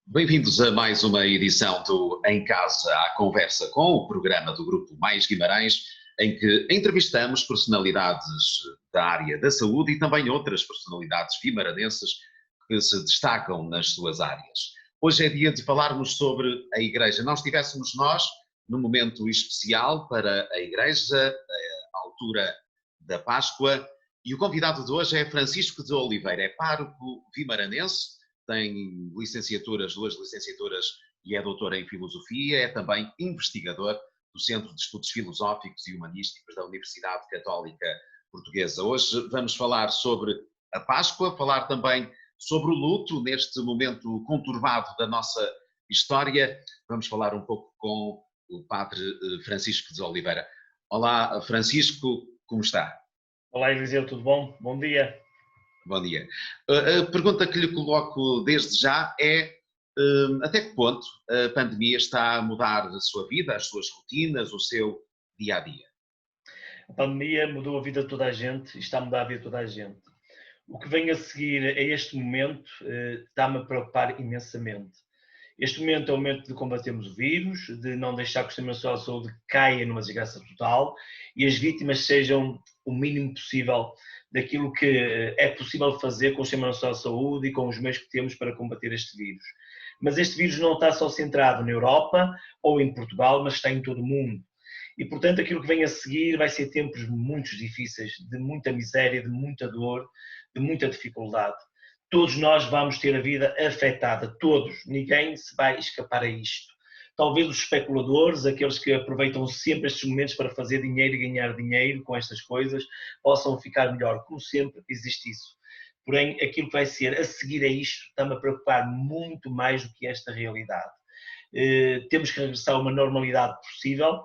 Bem-vindos a mais uma edição do Em Casa à Conversa com o programa do Grupo Mais Guimarães, em que entrevistamos personalidades da área da saúde e também outras personalidades guimaranenses que se destacam nas suas áreas. Hoje é dia de falarmos sobre a Igreja. Não estivéssemos nós num momento especial para a Igreja, a altura da Páscoa, e o convidado de hoje é Francisco de Oliveira, é pároco vimaranense, tem licenciaturas, duas licenciaturas e é doutor em filosofia, é também investigador do Centro de Estudos Filosóficos e Humanísticos da Universidade Católica Portuguesa. Hoje vamos falar sobre a Páscoa, falar também sobre o luto neste momento conturbado da nossa história. Vamos falar um pouco com o padre Francisco de Oliveira. Olá, Francisco, como está? Olá, Eliseu, tudo bom? Bom dia. Bom dia. A pergunta que lhe coloco desde já é até que ponto a pandemia está a mudar a sua vida, as suas rotinas, o seu dia-a-dia? A pandemia mudou a vida de toda a gente e está a mudar a vida de toda a gente. O que vem a seguir a este momento está-me a preocupar imensamente. Este momento é o momento de combatermos o vírus, de não deixar que o Sistema Nacional de Saúde caia numa desgraça total e as vítimas sejam o mínimo possível daquilo que é possível fazer com o Sistema Nacional de Saúde e com os meios que temos para combater este vírus. Mas este vírus não está só centrado na Europa ou em Portugal, mas está em todo o mundo. E, portanto, aquilo que vem a seguir vai ser tempos muito difíceis, de muita miséria, de muita dor, de muita dificuldade. Todos nós vamos ter a vida afetada, todos, ninguém se vai escapar a isto. Talvez os especuladores, aqueles que aproveitam sempre estes momentos para fazer dinheiro e ganhar dinheiro com estas coisas, possam ficar melhor. Como sempre, existe isso. Porém, aquilo que vai ser a seguir a isto está-me a preocupar muito mais do que esta realidade. Temos que regressar a uma normalidade possível,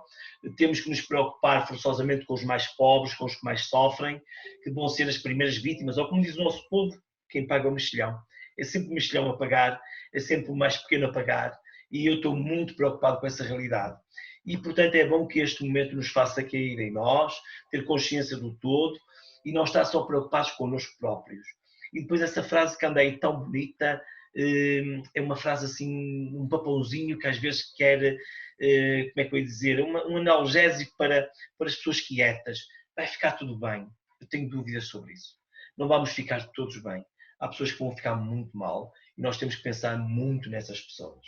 temos que nos preocupar forçosamente com os mais pobres, com os que mais sofrem, que vão ser as primeiras vítimas, ou como diz o nosso povo, quem paga o mexilhão. É sempre o mexilhão a pagar, é sempre o mais pequeno a pagar, e eu estou muito preocupado com essa realidade. E, portanto, é bom que este momento nos faça cair em nós, ter consciência do todo, e não estar só preocupados connosco próprios. E depois essa frase que anda aí tão bonita, é uma frase assim, um papãozinho que às vezes quer, como é que eu ia dizer, um analgésico para as pessoas quietas. Vai ficar tudo bem. Eu tenho dúvidas sobre isso. Não vamos ficar todos bem. Há pessoas que vão ficar muito mal e nós temos que pensar muito nessas pessoas.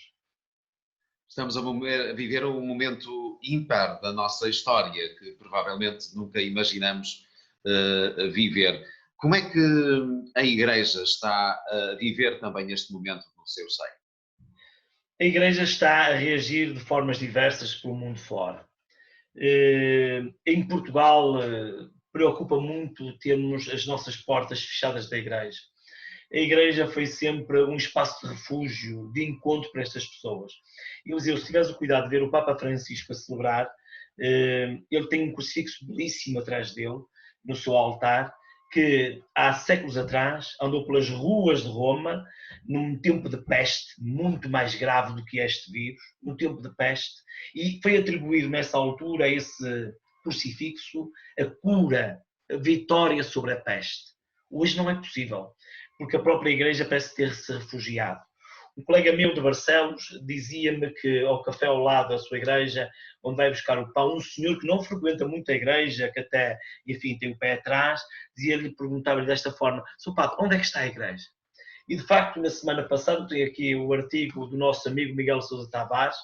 Estamos a viver um momento ímpar da nossa história, que provavelmente nunca imaginamos viver. Como é que a Igreja está a viver também este momento no seu seio? A Igreja está a reagir de formas diversas pelo mundo fora. Em Portugal, preocupa muito termos as nossas portas fechadas da Igreja. A Igreja foi sempre um espaço de refúgio, de encontro para estas pessoas. E se tiveres o cuidado de ver o Papa Francisco a celebrar, ele tem um crucifixo belíssimo atrás dele, no seu altar, que há séculos atrás andou pelas ruas de Roma, num tempo de peste, muito mais grave do que este vírus, no tempo de peste, e foi atribuído nessa altura a esse crucifixo a cura, a vitória sobre a peste. Hoje não é possível, porque a própria Igreja parece ter-se refugiado. Um colega meu de Barcelos dizia-me que ao café ao lado da sua igreja, onde vai buscar o pão, um senhor que não frequenta muito a igreja, que até, enfim, tem o pé atrás, dizia-lhe, perguntava-lhe desta forma: "Sr. Padre, onde é que está a igreja?" E de facto, na semana passada, tenho aqui o artigo do nosso amigo Miguel Sousa Tavares,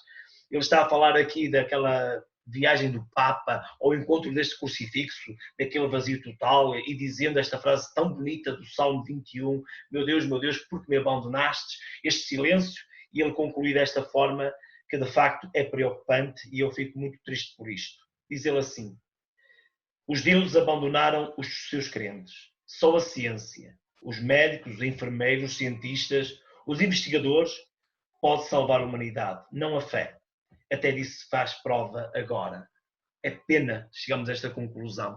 ele está a falar aqui daquela viagem do Papa ao encontro deste crucifixo, daquele vazio total, e dizendo esta frase tão bonita do Salmo 21, meu Deus, por que me abandonastes? Este silêncio, e ele conclui desta forma, que de facto é preocupante e eu fico muito triste por isto. Diz ele assim: os deuses abandonaram os seus crentes. Só a ciência, os médicos, os enfermeiros, os cientistas, os investigadores pode salvar a humanidade, não a fé. Até disso se faz prova agora. É pena chegamos a esta conclusão,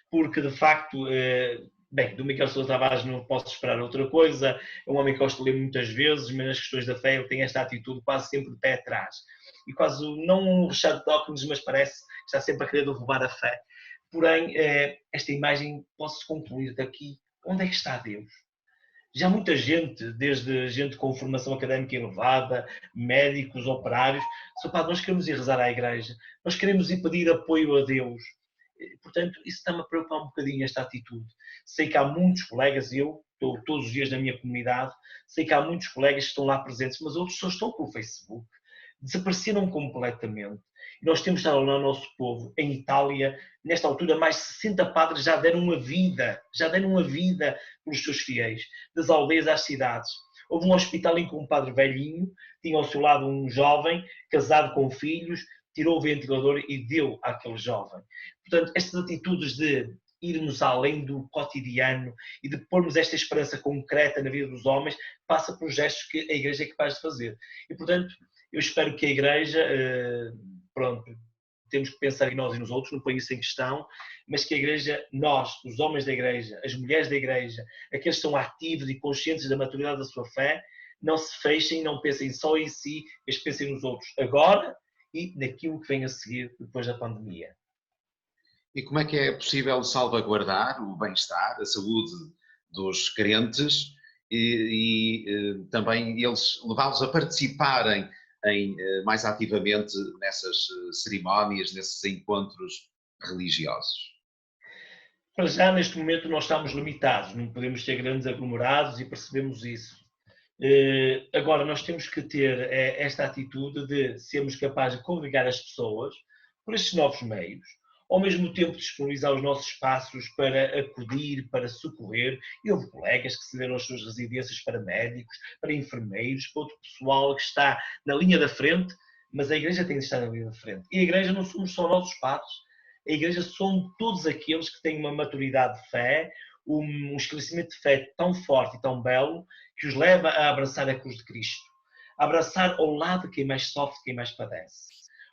porque de facto, bem, do Miguel Sousa Tavares não posso esperar outra coisa, é um homem que gosto de ler muitas vezes, mas nas questões da fé ele tem esta atitude quase sempre de pé atrás. E quase, não um Richard Dawkins, mas parece que está sempre a querer derrubar a fé. Porém, esta imagem posso concluir daqui, onde é que está Deus? Já muita gente, desde gente com formação académica elevada, médicos, operários, só, pá, nós queremos ir rezar à igreja, nós queremos ir pedir apoio a Deus. Portanto, isso está-me a preocupar um bocadinho, esta atitude. Sei que há muitos colegas, eu estou todos os dias na minha comunidade, sei que há muitos colegas que estão lá presentes, mas outros só estão pelo Facebook. Desapareceram completamente. E nós temos estado lá o nosso povo, em Itália, nesta altura, mais de 60 padres já deram a vida pelos seus fiéis, das aldeias às cidades. Houve um hospital em que um padre velhinho tinha ao seu lado um jovem, casado com filhos, tirou o ventilador e deu àquele jovem. Portanto, estas atitudes de irmos além do cotidiano e de pormos esta esperança concreta na vida dos homens, passa por gestos que a Igreja é capaz de fazer. E, portanto, eu espero que a Igreja, pronto, temos que pensar em nós e nos outros, no país em questão, mas que a Igreja, nós, os homens da Igreja, as mulheres da Igreja, aqueles que são ativos e conscientes da maturidade da sua fé, não se fechem, não pensem só em si, mas pensem nos outros agora e naquilo que vem a seguir depois da pandemia. E como é que é possível salvaguardar o bem-estar, a saúde dos crentes e também eles levá-los a participarem mais ativamente nessas cerimónias, nesses encontros religiosos? Para já, neste momento, nós estamos limitados, não podemos ter grandes aglomerados e percebemos isso. Agora, nós temos que ter esta atitude de sermos capazes de congregar as pessoas por estes novos meios, ao mesmo tempo disponibilizar os nossos espaços para acudir, para socorrer. E houve colegas que cederam as suas residências para médicos, para enfermeiros, para outro pessoal que está na linha da frente, mas a Igreja tem de estar na linha da frente. E a Igreja não somos só nós os padres, a Igreja são todos aqueles que têm uma maturidade de fé, um esclarecimento de fé tão forte e tão belo, que os leva a abraçar a cruz de Cristo, a abraçar ao lado de quem mais sofre, quem mais padece.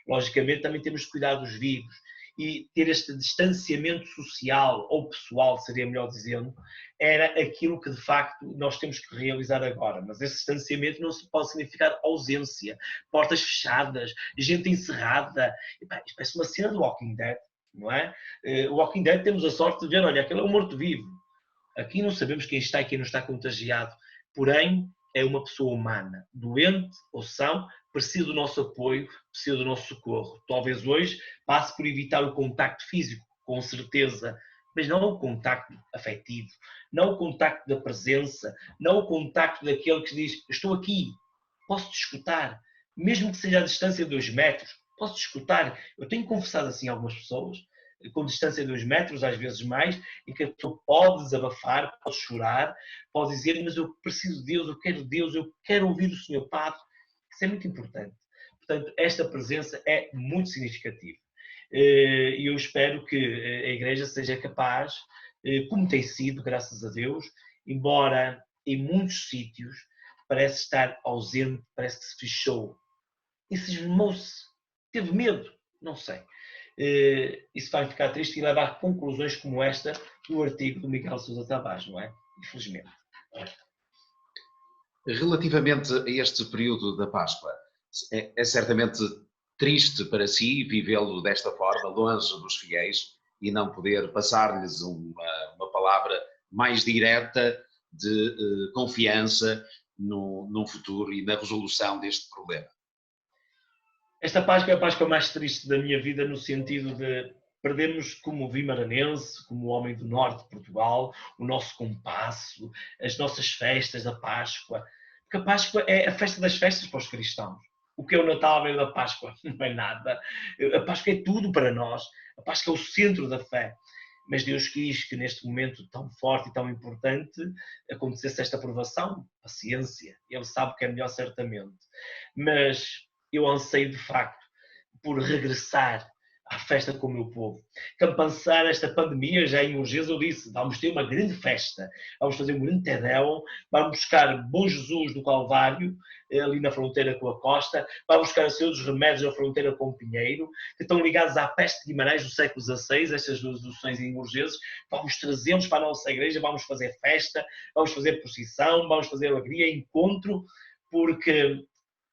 Logicamente, também temos de cuidar dos vivos e ter este distanciamento social, ou pessoal, seria melhor dizendo, era aquilo que de facto nós temos que realizar agora. Mas esse distanciamento não pode significar ausência, portas fechadas, gente encerrada. E, pá, isto parece uma cena do Walking Dead, não é? O Walking Dead temos a sorte de ver, olha, aquele é um morto-vivo. Aqui não sabemos quem está e quem não está contagiado, porém é uma pessoa humana, doente ou são, precisa do nosso apoio, precisa do nosso socorro. Talvez hoje passe por evitar o contacto físico, com certeza, mas não o contacto afetivo, não o contacto da presença, não o contacto daquele que diz, estou aqui, posso te escutar, mesmo que seja a distância de 2 metros, posso te escutar. Eu tenho conversado assim a algumas pessoas, com distância de 2 metros, às vezes mais, em que a pessoa pode desabafar, pode chorar, pode dizer, mas eu preciso de Deus, eu quero ouvir o Senhor Padre. Isso é muito importante. Portanto, esta presença é muito significativa. E eu espero que a Igreja seja capaz, como tem sido, graças a Deus, embora em muitos sítios parece estar ausente, parece que se fechou. E se esmou-se, teve medo, não sei. Isso vai ficar triste e levar a conclusões como esta do artigo do Miguel Sousa Tavares, não é? Infelizmente. Relativamente a este período da Páscoa, é certamente triste para si vivê-lo desta forma, longe dos fiéis, e não poder passar-lhes uma palavra mais direta de confiança num futuro e na resolução deste problema. Esta Páscoa é a Páscoa mais triste da minha vida, no sentido de perdermos como vimaranense, como homem do norte de Portugal, o nosso compasso, as nossas festas da Páscoa. Porque a Páscoa é a festa das festas para os cristãos. O que é o Natal à beira da Páscoa? Não é nada. A Páscoa é tudo para nós. A Páscoa é o centro da fé. Mas Deus quis que neste momento tão forte e tão importante acontecesse esta aprovação. Paciência. Ele sabe que é melhor certamente. Mas eu anseio de facto por regressar à festa com o meu povo. Campansar esta pandemia, já em urgência eu disse, vamos ter uma grande festa, vamos fazer um grande Tedéu, vamos buscar Bom Jesus do Calvário, ali na fronteira com a Costa, vamos buscar o Senhor dos Remédios na fronteira com o Pinheiro, que estão ligados à peste de Guimarães do século XVI, estas duas noções em urgências, vamos trazê-los para a nossa igreja, vamos fazer festa, vamos fazer procissão, vamos fazer alegria, encontro, porque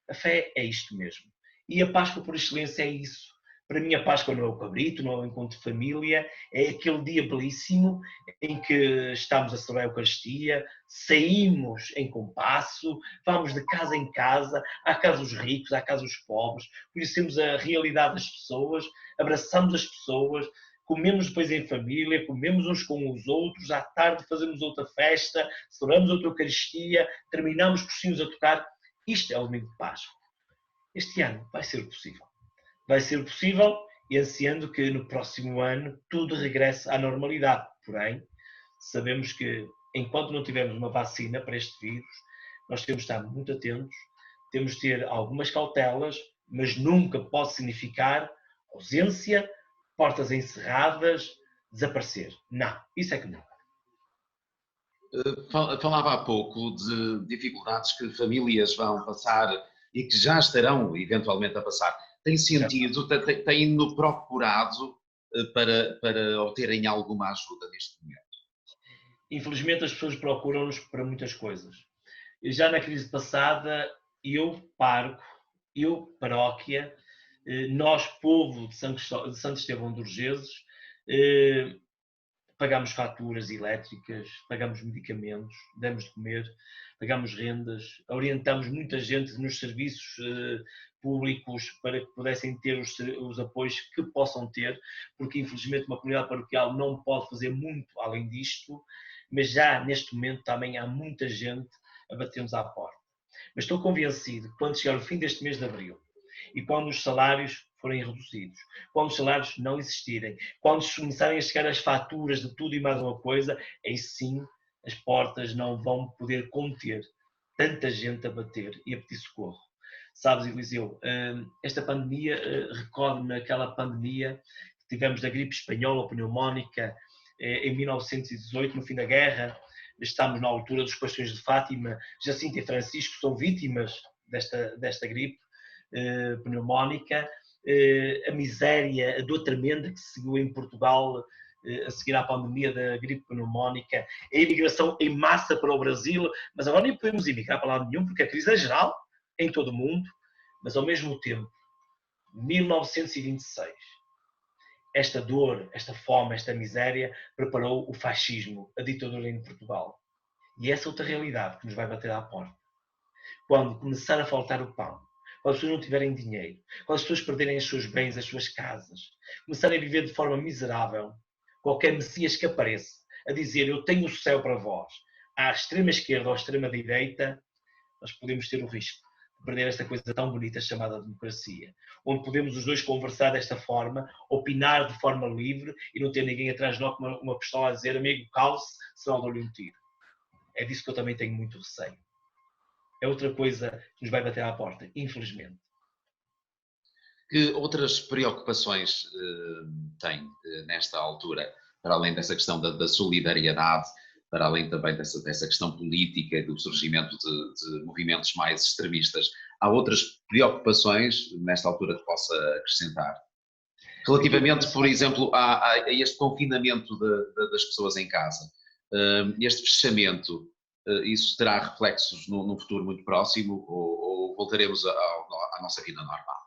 a fé é isto mesmo. E a Páscoa por excelência é isso. Para mim a Páscoa não é o cabrito, não é o encontro de família, é aquele dia belíssimo em que estamos a celebrar a Eucaristia, saímos em compasso, vamos de casa em casa, à casa dos ricos, à casa dos pobres, conhecemos a realidade das pessoas, abraçamos as pessoas, comemos depois em família, comemos uns com os outros, à tarde fazemos outra festa, celebramos outra Eucaristia, terminamos por sinos a tocar. Isto é o domingo de Páscoa. Este ano vai ser possível. Vai ser possível e ansiando que no próximo ano tudo regresse à normalidade. Porém, sabemos que enquanto não tivermos uma vacina para este vírus, nós temos de estar muito atentos, temos de ter algumas cautelas, mas nunca pode significar ausência, portas encerradas, desaparecer. Não, isso é que não. Falava há pouco de dificuldades que famílias vão passar e que já estarão eventualmente a passar. Tem sentido, tem-no procurado para obterem alguma ajuda neste momento? Infelizmente as pessoas procuram-nos para muitas coisas. Já na crise passada, eu, pároco, eu, paróquia, nós, povo de Santo Estevão de Urgeses, pagamos faturas elétricas, pagamos medicamentos, damos de comer, pagamos rendas, orientamos muita gente nos serviços públicos para que pudessem ter os apoios que possam ter, porque infelizmente uma comunidade paroquial não pode fazer muito além disto, mas já neste momento também há muita gente a bater-nos à porta. Mas estou convencido que quando chegar o fim deste mês de abril e quando os salários forem reduzidos, quando os salários não existirem, quando começarem a chegar as faturas de tudo e mais uma coisa, aí sim as portas não vão poder conter tanta gente a bater e a pedir socorro. Sabes, Eliseu, esta pandemia recorda-me aquela pandemia que tivemos da gripe espanhola ou pneumónica em 1918, no fim da guerra. Estamos na altura dos Pastéis de Fátima, Jacinto e Francisco são vítimas desta gripe pneumónica, a miséria, a dor tremenda que se seguiu em Portugal a seguir à pandemia da gripe pneumónica, a imigração em massa para o Brasil, mas agora nem podemos emigrar para lado nenhum porque a crise é geral em todo o mundo, mas ao mesmo tempo, 1926, esta dor, esta fome, esta miséria preparou o fascismo, a ditadura em Portugal. E essa é outra realidade que nos vai bater à porta. Quando começar a faltar o pão, quando as pessoas não tiverem dinheiro, quando as pessoas perderem os seus bens, as suas casas, começarem a viver de forma miserável, qualquer Messias que apareça a dizer eu tenho o céu para vós, à extrema esquerda ou à extrema direita, nós podemos ter o risco de perder esta coisa tão bonita chamada democracia, onde podemos os dois conversar desta forma, opinar de forma livre e não ter ninguém atrás de nós com uma pistola a dizer amigo, calce, senão dou-lhe um tiro. É disso que eu também tenho muito receio. É outra coisa que nos vai bater à porta, infelizmente. Que outras preocupações tem nesta altura, para além dessa questão da solidariedade, para além também dessa questão política e do surgimento de movimentos mais extremistas? Há outras preocupações nesta altura que possa acrescentar? Relativamente, por exemplo, a este confinamento das pessoas em casa, este fechamento, isso terá reflexos num futuro muito próximo ou voltaremos à nossa vida normal?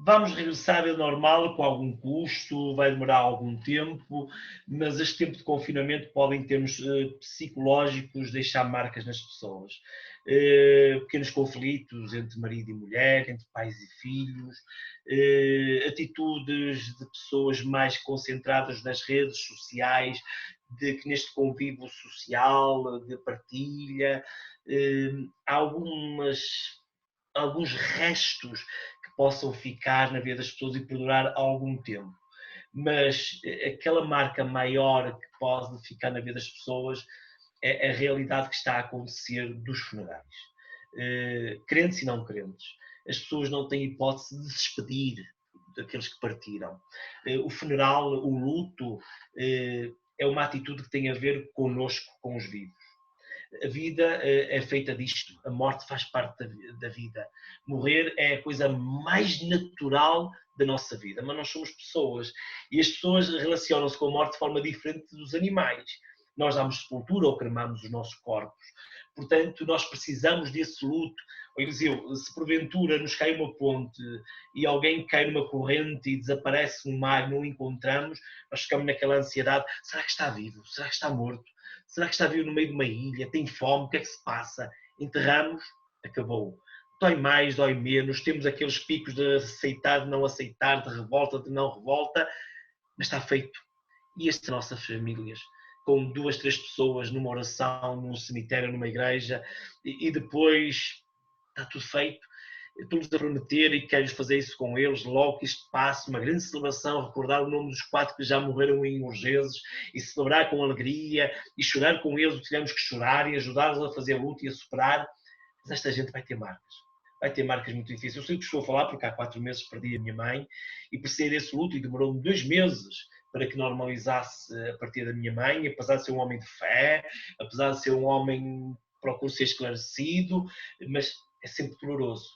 Vamos regressar ao normal com algum custo, vai demorar algum tempo, mas este tempo de confinamento pode, em termos psicológicos, deixar marcas nas pessoas. Pequenos conflitos entre marido e mulher, entre pais e filhos, atitudes de pessoas mais concentradas nas redes sociais, que neste convívio social, de partilha, alguns restos que possam ficar na vida das pessoas e perdurar algum tempo. Mas aquela marca maior que pode ficar na vida das pessoas é a realidade que está a acontecer dos funerais. Crentes e não crentes. As pessoas não têm hipótese de se despedir daqueles que partiram. O funeral, o luto, é uma atitude que tem a ver connosco, com os vivos. A vida é feita disto, a morte faz parte da vida. Morrer é a coisa mais natural da nossa vida, mas nós somos pessoas e as pessoas relacionam-se com a morte de forma diferente dos animais. nós damos sepultura ou cremamos os nossos corpos. Portanto, nós precisamos desse luto. Se porventura nos cai uma ponte e alguém cai numa corrente e desaparece no mar, não o encontramos, nós ficamos naquela ansiedade: será que está vivo? Será que está morto? Será que está vivo no meio de uma ilha? Tem fome? O que é que se passa? Enterramos, acabou. Dói mais, dói menos, temos aqueles picos de aceitar, de não aceitar, de revolta, de não revolta, mas está feito. E estas nossas famílias, com 2, 3 pessoas numa oração, num cemitério, numa igreja, e depois está tudo feito. Estou-nos a prometer e quero fazer isso com eles, logo que isto passe, uma grande celebração, recordar o nome dos 4 que já morreram em Urgeses e celebrar com alegria e chorar com eles o que tivemos que chorar e ajudá-los a fazer a luta e a superar. Mas esta gente vai ter marcas. Vai ter marcas muito difíceis. Eu sei o que estou a falar porque há 4 meses perdi a minha mãe e por ser esse luto, e demorou-me 2 meses para que normalizasse a partida da minha mãe, apesar de ser um homem de fé, apesar de ser um homem que procura ser esclarecido, mas é sempre doloroso.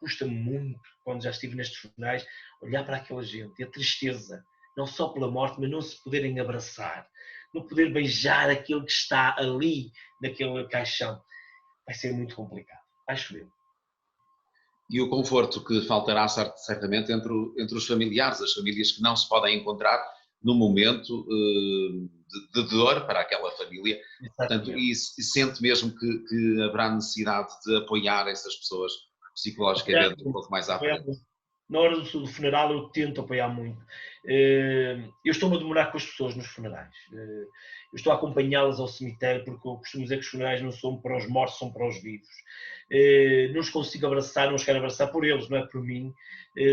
Custa-me muito, quando já estive nestes funerais, olhar para aquela gente e a tristeza, não só pela morte, mas não se poderem abraçar, não poder beijar aquele que está ali, naquele caixão. Vai ser muito complicado, acho eu. E o conforto que faltará certamente entre os familiares, as famílias que não se podem encontrar no momento de dor para aquela família. Portanto, e sente mesmo que haverá necessidade de apoiar essas pessoas psicologicamente um pouco mais à frente. Na hora do funeral eu tento apoiar muito. Eu estou-me a demorar com as pessoas nos funerais. Eu estou a acompanhá-las ao cemitério, porque eu costumo dizer que os funerais não são para os mortos, são para os vivos. Não os consigo abraçar, não os quero abraçar por eles, não é por mim.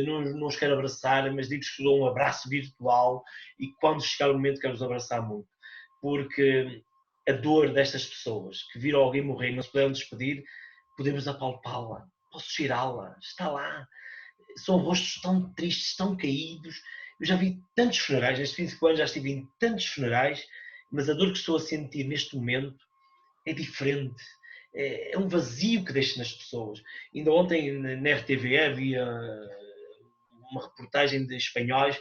Não os quero abraçar, mas digo-vos que dou um abraço virtual e quando chegar o momento quero-os abraçar muito. Porque a dor destas pessoas que viram alguém morrer e não se puderam despedir, podemos apalpá-la, posso cheirá-la, está lá. São rostos tão tristes, tão caídos. Eu já vi tantos funerais, neste fim de semana já estive em tantos funerais, mas a dor que estou a sentir neste momento é diferente. É um vazio que deixa nas pessoas. Ainda ontem na RTVE havia uma reportagem de espanhóis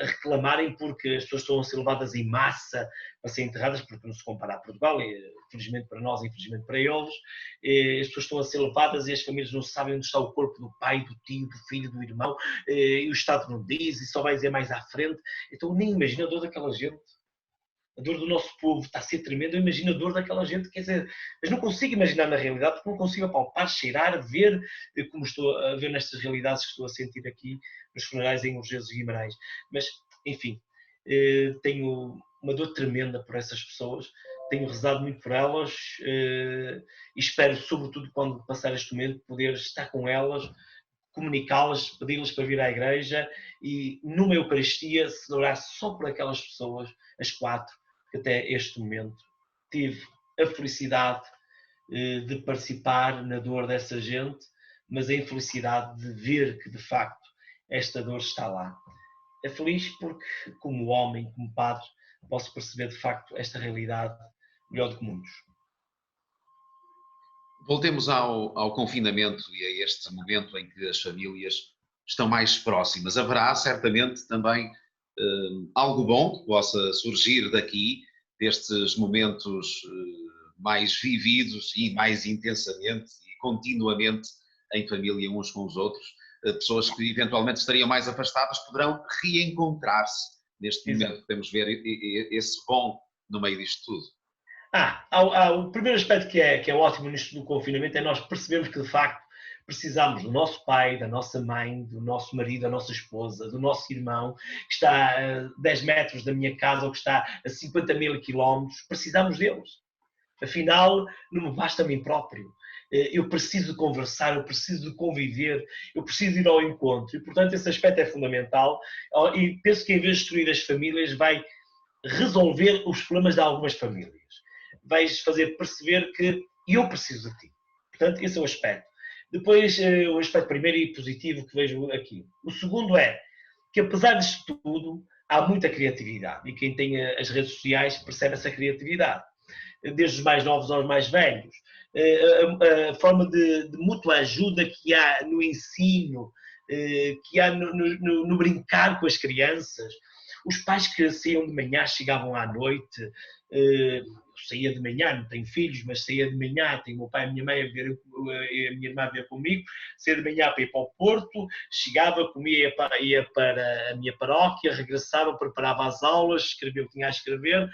a reclamarem porque as pessoas estão a ser levadas em massa para ser enterradas, porque não se compara a Portugal, infelizmente para nós, infelizmente para eles, as pessoas estão a ser levadas e as famílias não sabem onde está o corpo do pai, do tio, do filho, do irmão, e o Estado não diz, e só vai dizer mais à frente. Então nem imagino a dor daquela gente. A dor do nosso povo está a ser tremenda, eu imagino a dor daquela gente, quer dizer, mas não consigo imaginar na realidade, porque não consigo apalpar, cheirar, ver, como estou a ver nestas realidades que estou a sentir aqui nos funerais em Urgeses e Guimarães. Mas, enfim, tenho uma dor tremenda por essas pessoas, tenho rezado muito por elas e espero, sobretudo quando passar este momento, poder estar com elas, comunicá-las, pedi-las para vir à igreja e numa Eucaristia celebrar só por aquelas pessoas, as 4, que até este momento tive a felicidade de participar na dor dessa gente, mas a infelicidade de ver que de facto esta dor está lá. É feliz porque, como homem, como padre, posso perceber de facto esta realidade melhor do que muitos. Voltemos ao confinamento e a este momento em que as famílias estão mais próximas. Haverá certamente também algo bom que possa surgir daqui, destes momentos mais vividos e mais intensamente e continuamente em família uns com os outros. Pessoas que eventualmente estariam mais afastadas poderão reencontrar-se neste momento. Podemos ver esse bom no meio disto tudo. O primeiro aspecto que é ótimo nisto do confinamento é nós percebermos que de facto precisamos do nosso pai, da nossa mãe, do nosso marido, da nossa esposa, do nosso irmão, que está a 10 metros da minha casa ou que está a 50.000 quilómetros, precisamos deles. Afinal, não me basta a mim próprio. Eu preciso de conversar, eu preciso de conviver, eu preciso de ir ao encontro. E, portanto, esse aspecto é fundamental. E penso que, em vez de destruir as famílias, vai resolver os problemas de algumas famílias. Vais fazer perceber que eu preciso de ti. Portanto, esse é o aspecto. Depois, o aspecto primeiro e positivo que vejo aqui. O segundo é que, apesar disto tudo, há muita criatividade. E quem tem as redes sociais percebe essa criatividade. Desde os mais novos aos mais velhos. A forma de mútua ajuda que há no ensino, que há no brincar com as crianças. Os pais que saíam de manhã, chegavam à noite, eu saía de manhã, não tenho filhos, mas saía de manhã, tenho o meu pai e a minha mãe a ver, a minha irmã a ver comigo, saía de manhã para ir para o Porto, chegava, comia, ia para a minha paróquia, regressava, preparava as aulas, escrevia o que tinha a escrever,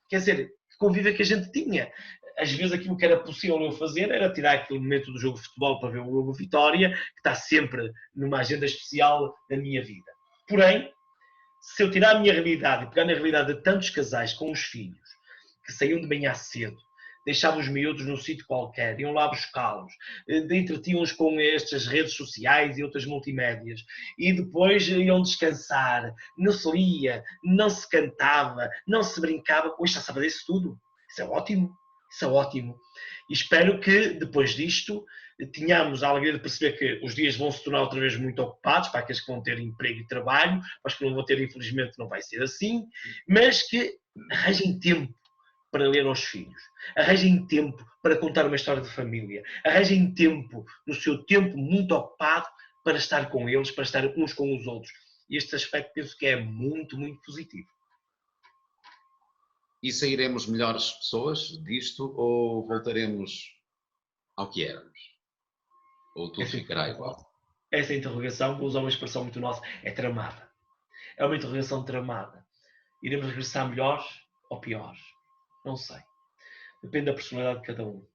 quer dizer, que convívio é que a gente tinha. Às vezes aquilo que era possível eu fazer era tirar aquele momento do jogo de futebol para ver o jogo Vitória, que está sempre numa agenda especial da minha vida. Porém, se eu tirar a minha realidade e pegar na realidade de tantos casais com os filhos, que saíam de manhã cedo, deixavam os miúdos num sítio qualquer, iam lá buscá-los, entretinham-os com estas redes sociais e outras multimédias, e depois iam descansar, não se lia, não se cantava, não se brincava, hoje já sabe disso tudo. Isso é ótimo, isso é ótimo. E espero que, depois disto, tenhamos a alegria de perceber que os dias vão se tornar outra vez muito ocupados, para aqueles que vão ter emprego e trabalho, para os que não vão ter, infelizmente, não vai ser assim, mas que arranjem tempo para ler aos filhos, arranjem tempo para contar uma história de família, arranjem tempo, no seu tempo muito ocupado, para estar com eles, para estar uns com os outros. E este aspecto penso que é muito, muito positivo. E sairemos melhores pessoas disto ou voltaremos ao que éramos? Ou tudo ficará igual? Essa interrogação, vou usar uma expressão muito nossa, é tramada. É uma interrogação tramada. Iremos regressar melhores ou piores? Não sei. Depende da personalidade de cada um.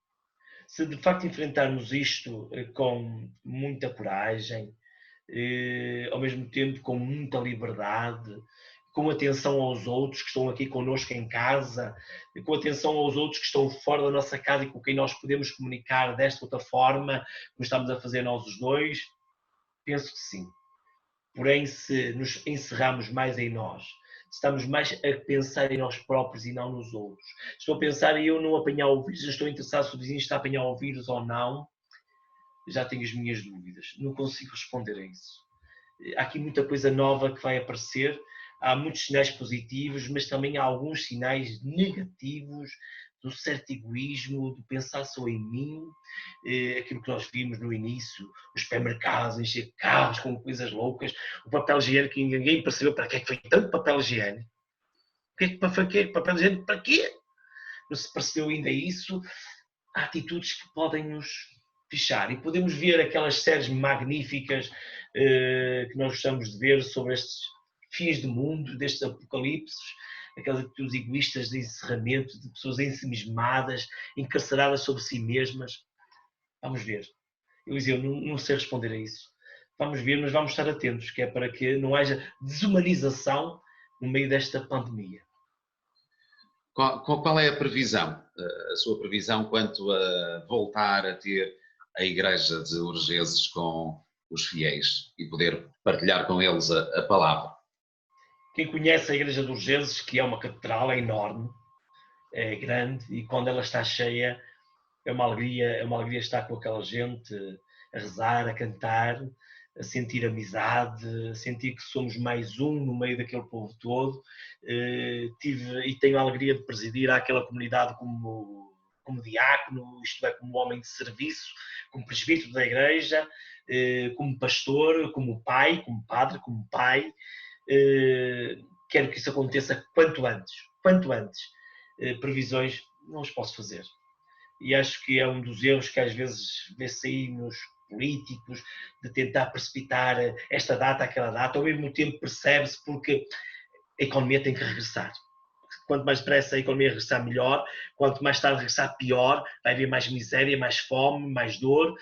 Se de facto enfrentarmos isto com muita coragem, ao mesmo tempo com muita liberdade, com atenção aos outros que estão aqui connosco em casa, com atenção aos outros que estão fora da nossa casa e com quem nós podemos comunicar desta outra forma, como estamos a fazer nós os dois, penso que sim. Porém, se nos encerramos mais em nós, estamos mais a pensar em nós próprios e não nos outros. Estou a pensar em eu não apanhar o vírus, estou interessado se o vizinho está a apanhar o vírus ou não, já tenho as minhas dúvidas. Não consigo responder a isso. Há aqui muita coisa nova que vai aparecer, há muitos sinais positivos, mas também há alguns sinais negativos do certo egoísmo, de pensar só em mim, aquilo que nós vimos no início, os supermercados encher carros com coisas loucas, o papel higiênico que ninguém percebeu para que é que foi tanto papel higiênico. Papel higiênico para quê? Não se percebeu ainda isso. Há atitudes que podem nos fechar e podemos ver aquelas séries magníficas que nós gostamos de ver sobre estes fins do mundo, destes apocalipses, aquelas atitudes egoístas de encerramento, de pessoas ensimismadas, encarceradas sobre si mesmas. Vamos ver. Eliseu, não sei responder a isso. Vamos ver, mas vamos estar atentos, que é para que não haja desumanização no meio desta pandemia. Qual é a previsão, a sua previsão quanto a voltar a ter a Igreja de Urgeses com os fiéis e poder partilhar com eles a palavra? Quem conhece a Igreja de Urgeses, que é uma catedral, é enorme, é grande, e quando ela está cheia é uma alegria estar com aquela gente, a rezar, a cantar, a sentir amizade, a sentir que somos mais um no meio daquele povo todo. E tenho a alegria de presidir àquela comunidade como diácono, isto é, como homem de serviço, como presbítero da igreja, como pastor, como pai, como padre, como pai. Quero que isso aconteça quanto antes. Quanto antes. Previsões não os posso fazer. E acho que é um dos erros que às vezes vê-se aí nos políticos, de tentar precipitar esta data, aquela data, ao mesmo tempo percebe-se porque a economia tem que regressar. Quanto mais depressa a economia regressar, melhor. Quanto mais tarde regressar, pior. Vai haver mais miséria, mais fome, mais dor.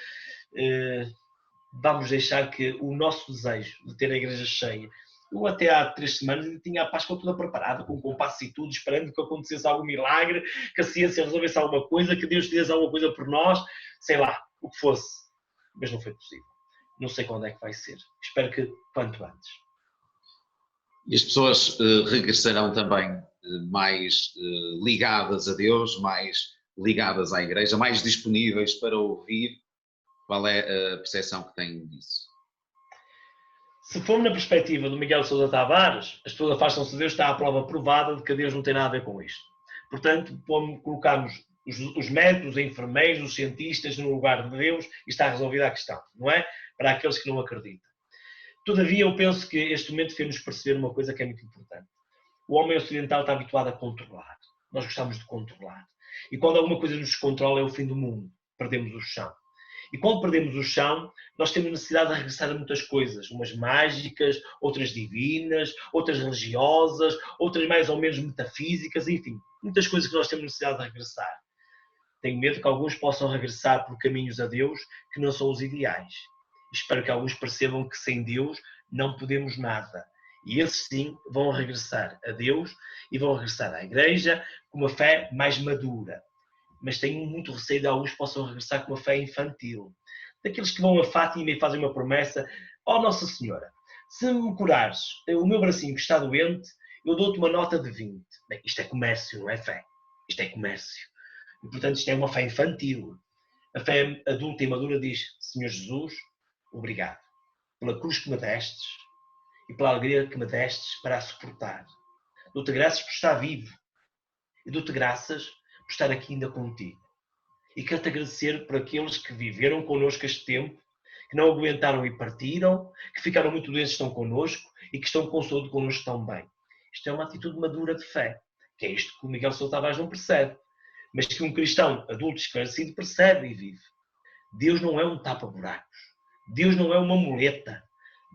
Vamos deixar que o nosso desejo de ter a igreja cheia. Eu até há 3 semanas tinha a Páscoa toda preparada, com compasso e tudo, esperando que acontecesse algum milagre, que a ciência resolvesse alguma coisa, que Deus fizesse alguma coisa por nós, sei lá, o que fosse. Mas não foi possível. Não sei quando é que vai ser. Espero que quanto antes. E as pessoas regressarão também mais ligadas a Deus, mais ligadas à Igreja, mais disponíveis para ouvir. Qual é a percepção que têm disso? Se formos na perspectiva do Miguel Sousa Tavares, as pessoas afastam-se de Deus, está a prova provada de que Deus não tem nada a ver com isto. Portanto, colocamos os médicos, os enfermeiros, os cientistas no lugar de Deus e está resolvida a questão, não é? Para aqueles que não acreditam. Todavia, eu penso que este momento fez-nos perceber uma coisa que é muito importante. O homem ocidental está habituado a controlar. Nós gostamos de controlar. E quando alguma coisa nos descontrola é o fim do mundo. Perdemos o chão. E quando perdemos o chão, nós temos necessidade de regressar a muitas coisas. Umas mágicas, outras divinas, outras religiosas, outras mais ou menos metafísicas, enfim. Muitas coisas que nós temos necessidade de regressar. Tenho medo que alguns possam regressar por caminhos a Deus que não são os ideais. Espero que alguns percebam que sem Deus não podemos nada. E esses sim vão regressar a Deus e vão regressar à Igreja com uma fé mais madura. Mas tenho muito receio de alguns possam regressar com uma fé infantil. Daqueles que vão a Fátima e fazem uma promessa: ó Nossa Senhora, se me curares o meu bracinho que está doente, eu dou-te uma nota de 20. Bem, isto é comércio, não é fé. Isto é comércio. E, portanto, isto é uma fé infantil. A fé adulta e madura diz: Senhor Jesus, obrigado pela cruz que me destes e pela alegria que me destes para a suportar. Dou-te graças por estar vivo e dou-te graças por estar aqui ainda contigo. E quero-te agradecer por aqueles que viveram connosco este tempo, que não aguentaram e partiram, que ficaram muito doentes e estão connosco e que estão com saúde connosco também. Isto é uma atitude madura de fé, que é isto que o Miguel Sousa Tavares não percebe, mas que um cristão adulto esclarecido percebe e vive. Deus não é um tapa-buracos. Deus não é uma muleta.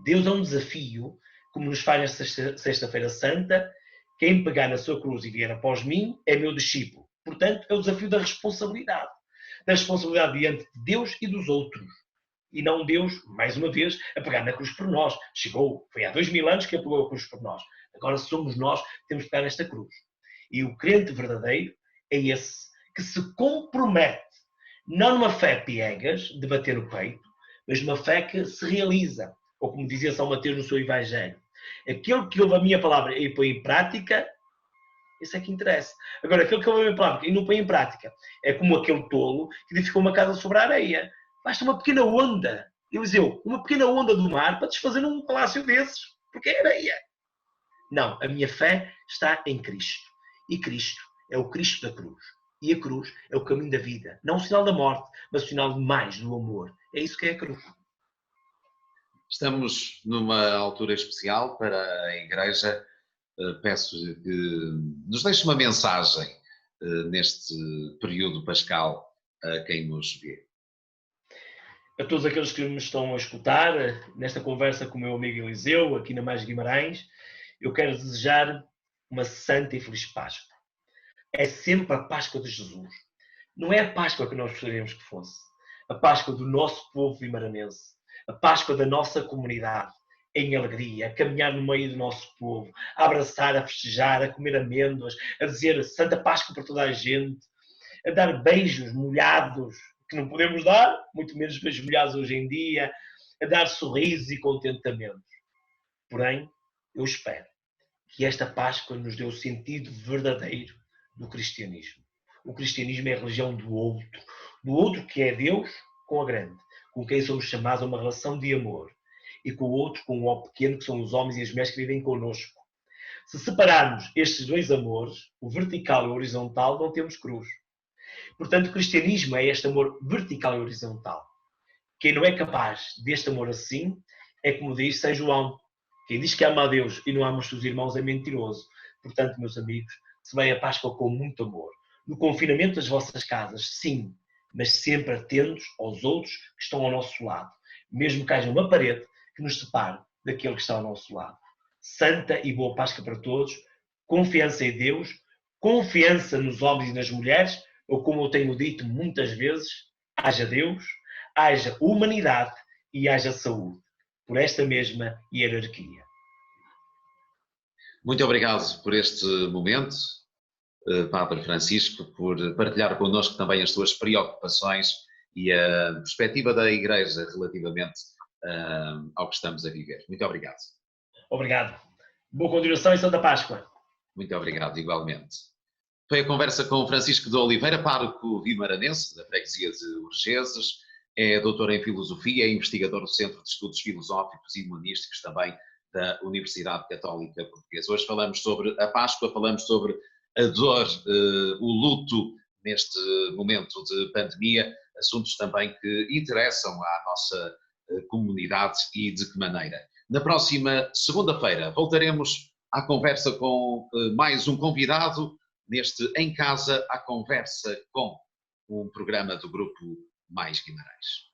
Deus é um desafio, como nos faz esta Sexta-feira Santa. Quem pegar na sua cruz e vier após mim é meu discípulo. Portanto, é o desafio da responsabilidade. Da responsabilidade diante de Deus e dos outros. E não Deus, mais uma vez, a pegar na cruz por nós. Chegou, foi há 2000 anos que apegou a cruz por nós. Agora somos nós que temos que pegar nesta cruz. E o crente verdadeiro é esse que se compromete, não numa fé piegas, de bater o peito, mas numa fé que se realiza. Ou como dizia São Mateus no seu Evangelho: aquele que ouve a minha palavra e põe em prática, isso é que interessa. Agora, aquele que ouve a minha palavra e não põe em prática é como aquele tolo que edificou uma casa sobre a areia. Basta uma pequena onda, Eliseu, uma pequena onda do mar para desfazer um palácio desses, porque é areia. Não, a minha fé está em Cristo. E Cristo é o Cristo da cruz. E a cruz é o caminho da vida. Não o sinal da morte, mas o sinal de mais do amor. É isso que é a cruz. Estamos numa altura especial para a Igreja. Peço-lhe que nos deixe uma mensagem neste período pascal a quem nos vê. A todos aqueles que me estão a escutar, nesta conversa com o meu amigo Eliseu, aqui na Mais Guimarães, eu quero desejar uma santa e feliz Páscoa. É sempre a Páscoa de Jesus. Não é a Páscoa que nós gostaríamos que fosse. A Páscoa do nosso povo vimaranense. A Páscoa da nossa comunidade. Em alegria, a caminhar no meio do nosso povo, a abraçar, a festejar, a comer amêndoas, a dizer Santa Páscoa para toda a gente, a dar beijos molhados, que não podemos dar, muito menos beijos molhados hoje em dia, a dar sorrisos e contentamentos. Porém, eu espero que esta Páscoa nos dê o sentido verdadeiro do cristianismo. O cristianismo é a religião do outro que é Deus com a grande, com quem somos chamados a uma relação de amor, e com o outro, com o O pequeno, que são os homens e as mulheres que vivem connosco. Se separarmos estes dois amores, o vertical e o horizontal, não temos cruz. Portanto, o cristianismo é este amor vertical e horizontal. Quem não é capaz deste amor assim, é como diz São João: quem diz que ama a Deus e não ama os seus irmãos é mentiroso. Portanto, meus amigos, se vem a Páscoa com muito amor. No confinamento das vossas casas, sim, mas sempre atentos aos outros que estão ao nosso lado. Mesmo que haja uma parede que nos separe daquele que está ao nosso lado. Santa e boa Páscoa para todos, confiança em Deus, confiança nos homens e nas mulheres, ou como eu tenho dito muitas vezes, haja Deus, haja humanidade e haja saúde, por esta mesma hierarquia. Muito obrigado por este momento, Padre Francisco, por partilhar connosco também as suas preocupações e a perspectiva da Igreja relativamente ao que estamos a viver. Muito obrigado. Obrigado. Boa continuação e Santa Páscoa. Muito obrigado, igualmente. Foi a conversa com Francisco de Oliveira, pároco vimaranense da freguesia de Urgeses. É doutor em Filosofia, é investigador do Centro de Estudos Filosóficos e Humanísticos também da Universidade Católica Portuguesa. Hoje falamos sobre a Páscoa, falamos sobre a dor, o luto neste momento de pandemia, assuntos também que interessam à nossa comunidade e de que maneira. Na próxima segunda-feira voltaremos à conversa com mais um convidado neste Em Casa à Conversa com, um programa do Grupo Mais Guimarães.